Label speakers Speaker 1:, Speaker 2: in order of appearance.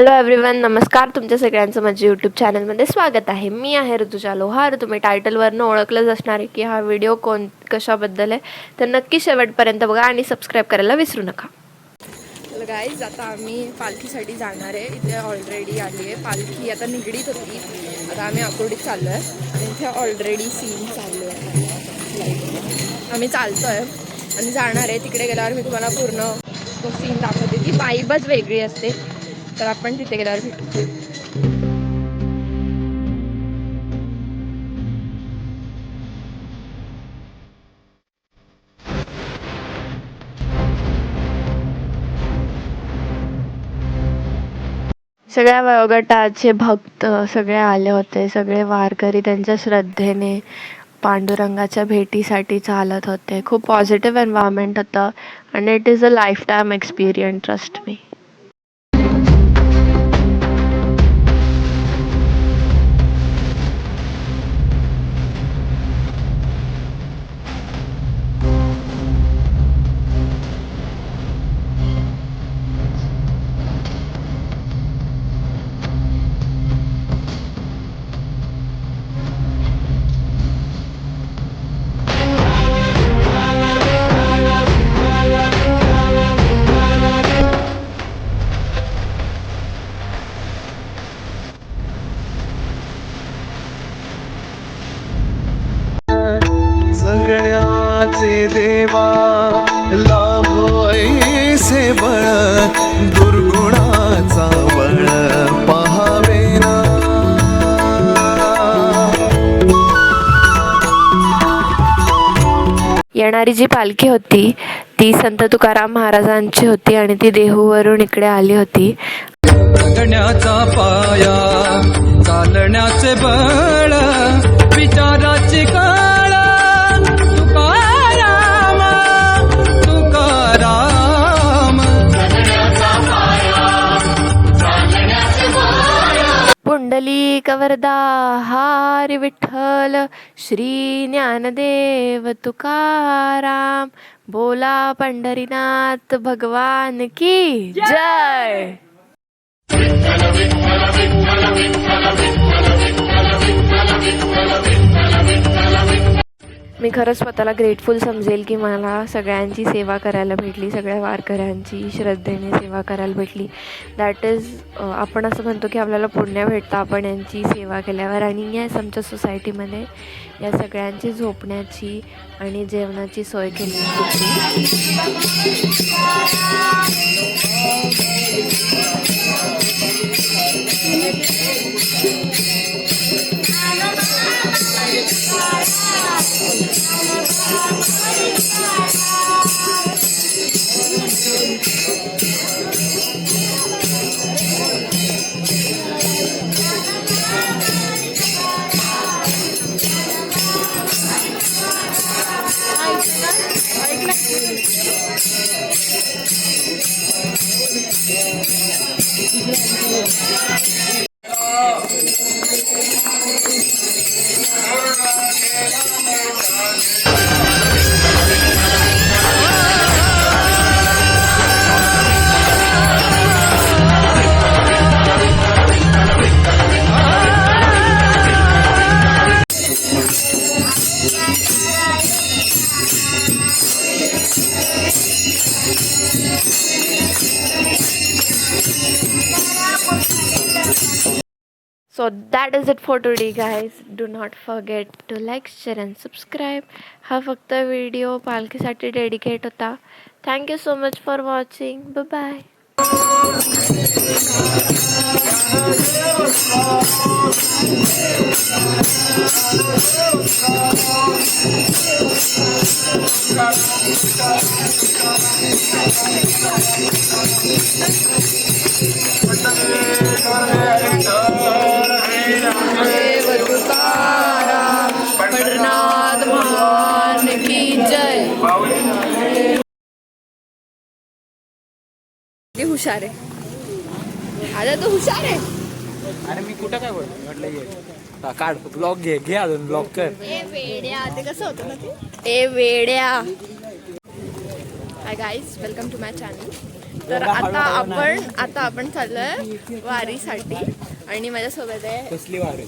Speaker 1: Hello everyone, नमस्कार. तुमच्या सगळ्यांचं माझ्या यूट्यूब चॅनलमध्ये स्वागत आहे. मी आहे ऋतुजा लोहार. तुम्ही टायटलवरनं ओळखलंच असणार आहे की हा व्हिडिओ कशाबद्दल आहे, तर नक्की शेवटपर्यंत बघा आणि सबस्क्राईब करायला विसरू नका. तर गाईज, आता आम्ही पालखीसाठी जाणार आहे. इथे ऑलरेडी आली आहे पालखी, आता निगडीत होती. आता आम्ही आकुर्डीत चाललो आहे आणि इथे ऑलरेडी सीन चालू आहे. आम्ही चालतो आहे आणि जाणार आहे. तिकडे गेल्यावर मी तुम्हाला पूर्ण तो सीन दाखवते. ती वाईबच वेगळी असते. तर आपण तिथे गेल्यावर भेटू. सगळ्या वयोगटाचे भक्त सगळे आले होते. सगळे वारकरी त्यांच्या श्रद्धेने पांडुरंगाच्या भेटीसाठी चालत होते. खूप पॉझिटिव्ह एन्व्हायरमेंट होतं आणि it is a life time experience, trust me.
Speaker 2: सगळ्याचे देवा लाभो ऐसे बळ, दुर्गुणाचा बळ पहावे ना.
Speaker 1: येणारी जी पालखी होती ती संत तुकाराम महाराजांची होती आणि ती देहूवरून इकडे आली होती.
Speaker 2: जगण्याचा पाया, चालण्याचे बळ, विचाराची काळ, तुकाराम तुकाराम.
Speaker 1: पुंडलिक वरदा हरी विठ्ठल, श्री ज्ञानदेव तुकाराम, बोला पंढरीनाथ भगवान की जय. मी खरंच स्वतःला ग्रेटफुल समजेल की मला सगळ्यांची सेवा करायला भेटली, सगळ्या वारकऱ्यांची श्रद्धेने सेवा करायला भेटली. दॅट इज, आपण असं म्हणतो की आपल्याला पुण्य भेटतं आपण यांची सेवा केल्यावर. आणि याच आमच्या सोसायटीमध्ये या सगळ्यांची झोपण्याची आणि जेवणाची सोय केली होती. So that is it for today guys. Do not forget to like, share and subscribe. हा फक्त व्हिडिओ पालखीसाठी डेडिकेट होता. Thank you so much for watching. Bye bye. Pandharinath Maharaj की जय. हुशार आहे आता, तो हुशार आहे.
Speaker 3: अरे मी कुठं काय म्हटलं, काढ ब्लॉग घे अजून ब्लॉग कर.
Speaker 1: ए वेड्या, ते कसं होतं ना ते, ए वेड्या. Hi guys, welcome to my channel. तर आता आपण चाललोय वारीसाठी आणि माझ्यासोबत आहे
Speaker 3: कसली वार